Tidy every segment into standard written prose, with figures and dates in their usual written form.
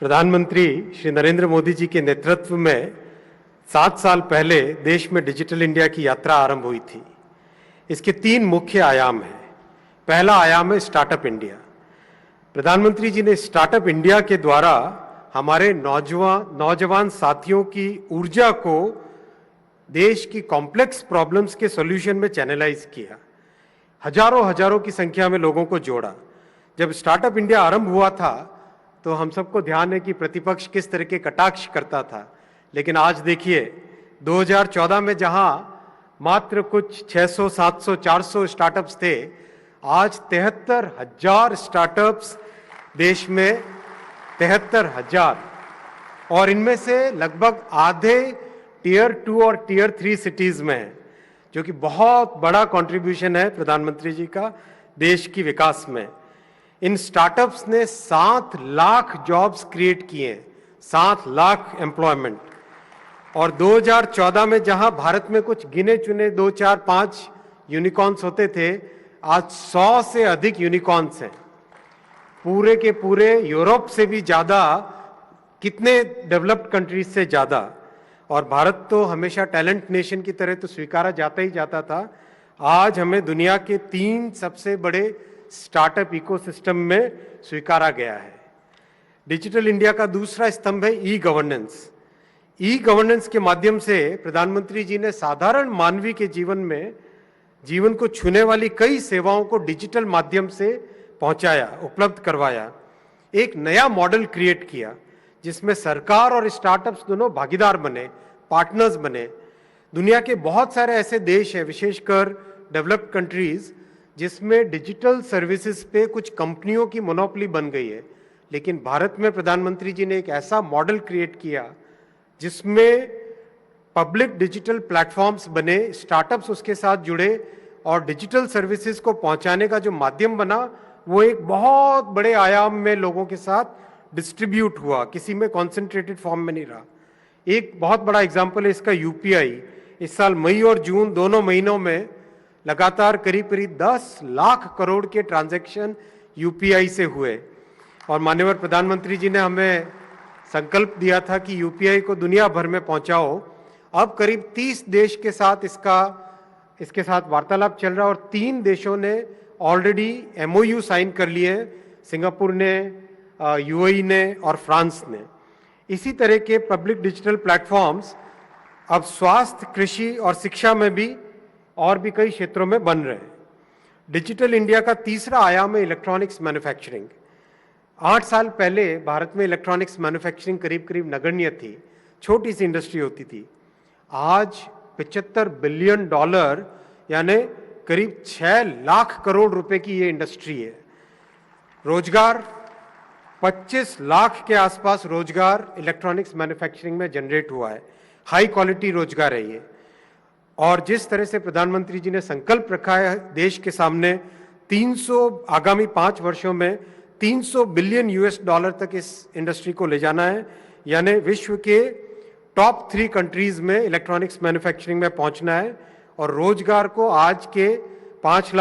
प्रधानमंत्री श्री नरेंद्र मोदी जी के नेतृत्व में 7 साल पहले देश में डिजिटल इंडिया की यात्रा आरंभ हुई थी। इसके 3 मुख्य आयाम हैं। पहला आयाम है स्टार्टअप इंडिया। प्रधानमंत्री जी ने स्टार्टअप इंडिया के द्वारा हमारे नौजवान साथियों की ऊर्जा को देश की कॉम्प्लेक्स प्रॉब्लम्स के सॉल्यूशन में चैनलाइज किया। हजारों की संख्या में लोगों को जोड़ा। जब स्टार्टअप इंडिया आरंभ हुआ था तो हम सबको ध्यान है कि प्रतिपक्ष किस तरह के कटाक्ष करता था, लेकिन आज देखिए 2014 में जहां मात्र कुछ 600, 700, 400 स्टार्टअप्स थे, आज 73,000 स्टार्टअप्स देश में, 73,000, और इनमें से लगभग आधे टियर 2 और टियर 3 सिटीज में है, जो कि बहुत बड़ा कंट्रीब्यूशन है प्रधानमंत्री जी का देश की विकास में। इन स्टार्टअप्स ने 7 लाख जॉब्स क्रिएट किए, 7 लाख एम्प्लॉयमेंट। और 2014 में जहां भारत में कुछ गिने चुने 2, 4, 5 यूनिकॉर्न्स होते थे, आज 100 से अधिक यूनिकॉर्न्स हैं। पूरे के पूरे यूरोप से भी ज्यादा, कितने डेवलप्ड कंट्रीज से ज्यादा। और भारत तो हमेशा टैलेंट नेशन की तरह तो स्वीकारा जाता ही जाता था। आज हमें दुनिया के 3 सबसे बड़े स्टार्टअप इकोसिस्टम में स्वीकारा गया है। डिजिटल इंडिया का दूसरा स्तंभ है ई गवर्नेंस। ई गवर्नेंस के माध्यम से प्रधानमंत्री जी ने साधारण मानवी के जीवन को छूने वाली कई सेवाओं को डिजिटल माध्यम से पहुंचाया, उपलब्ध करवाया। एक नया मॉडल क्रिएट किया जिसमें सरकार और स्टार्टअप्स दोनों भागीदार बने, पार्टनर्स बने। दुनिया के बहुत सारे ऐसे देश हैं, विशेषकर डेवलप्ड कंट्रीज, जिसमें डिजिटल सर्विसेज पे कुछ कंपनियों की मोनोपोली बन गई है, लेकिन भारत में प्रधानमंत्री जी ने एक ऐसा मॉडल क्रिएट किया जिसमें पब्लिक डिजिटल प्लेटफॉर्म्स बने, स्टार्टअप्स उसके साथ जुड़े, और डिजिटल सर्विसेज को पहुंचाने का जो माध्यम बना वो एक बहुत बड़े आयाम में लोगों के साथ डिस्ट्रीब्यूट हुआ, किसी में कॉन्सेंट्रेटेड फॉर्म में नहीं रहा। एक बहुत बड़ा एग्जाम्पल है इसका यूपीआई। इस साल मई और जून दोनों महीनों में लगातार करीब 10 लाख करोड़ के ट्रांजैक्शन यूपीआई से हुए। और माननीय प्रधानमंत्री जी ने हमें संकल्प दिया था कि यूपीआई को दुनिया भर में पहुंचाओ। अब करीब 30 देश के साथ इसके साथ वार्तालाप चल रहा है, और 3 देशों ने ऑलरेडी एमओयू साइन कर लिए हैं, सिंगापुर ने, यूएई ने और फ्रांस ने। इसी तरह के पब्लिक डिजिटल प्लेटफॉर्म्स अब स्वास्थ्य, कृषि और शिक्षा में भी और भी कई क्षेत्रों में बन रहे हैं। डिजिटल इंडिया का तीसरा आयाम है इलेक्ट्रॉनिक्स मैन्युफैक्चरिंग। 8 साल पहले भारत में इलेक्ट्रॉनिक्स मैन्युफैक्चरिंग करीब नगण्य थी, छोटी सी इंडस्ट्री होती थी। आज $75 बिलियन यानी करीब 6 लाख करोड़ रुपए की ये इंडस्ट्री है। रोजगार 25 लाख के आसपास रोजगार इलेक्ट्रॉनिक्स मैन्युफैक्चरिंग में जनरेट हुआ है। हाई क्वालिटी रोजगार है ये। और जिस तरह से प्रधानमंत्री जी ने संकल्प रखा है देश के सामने, आगामी 5 वर्षों में $300 बिलियन तक इस इंडस्ट्री को ले जाना है, यानी विश्व के टॉप 3 कंट्रीज में इलेक्ट्रॉनिक्स मैन्युफैक्चरिंग में पहुंचना है। और रोजगार को आज के 25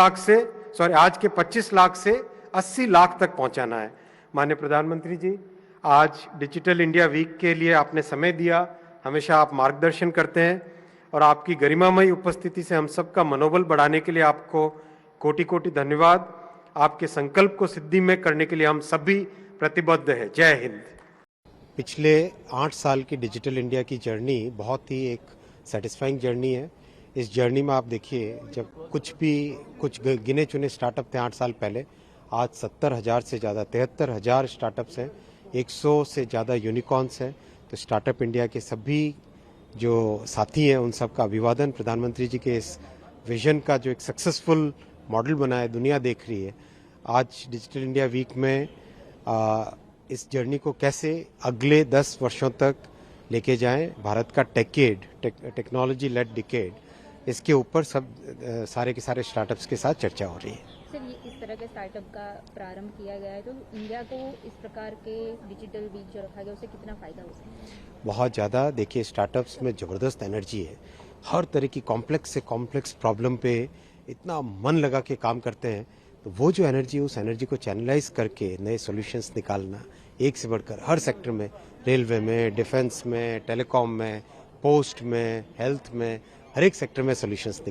लाख से 80 लाख तक पहुंचाना है। माननीय प्रधानमंत्री जी, आज डिजिटल इंडिया वीक के लिए आपने समय दिया। हमेशा आप मार्गदर्शन करते हैं, और आपकी गरिमामयी उपस्थिति से हम सबका मनोबल बढ़ाने के लिए आपको कोटि धन्यवाद। आपके संकल्प को सिद्धि में करने के लिए हम सभी प्रतिबद्ध हैं। जय हिंद। पिछले 8 साल की डिजिटल इंडिया की जर्नी बहुत ही एक सेटिस्फाइंग जर्नी है। इस जर्नी में आप देखिए, जब कुछ गिने चुने स्टार्टअप थे 8 साल पहले, आज 70,000 से ज़्यादा, 73,000 स्टार्टअप्स हैं, 100 से ज़्यादा यूनिकॉर्न्स हैं। तो स्टार्टअप इंडिया के सभी जो साथी हैं उन सबका अभिवादन। प्रधानमंत्री जी के इस विजन का जो एक सक्सेसफुल मॉडल बना है, दुनिया देख रही है। आज डिजिटल इंडिया वीक में इस जर्नी को कैसे अगले 10 वर्षों तक लेके जाएं, भारत का टेक्नोलॉजी लेड डिकेड, इसके ऊपर सारे के सारे स्टार्टअप्स के साथ चर्चा हो रही है। सर, ये इस तरह के स्टार्टअप का प्रारंभ किया गया है, तो इंडिया को इस प्रकार के डिजिटल वीक जो रखा गया उससे कितना फायदा हो सकता है? बहुत ज़्यादा। देखिए, स्टार्टअप्स में ज़बरदस्त एनर्जी है। हर तरह की कॉम्प्लेक्स से कॉम्प्लेक्स प्रॉब्लम पे इतना मन लगा के काम करते हैं। तो वो जो एनर्जी, उस एनर्जी को चैनलाइज करके नए सॉल्यूशंस निकालना, एक से बढ़कर हर सेक्टर में, रेलवे में, डिफेंस में, टेलीकॉम में, पोस्ट में, हेल्थ में, हर एक सेक्टर में सॉल्यूशंस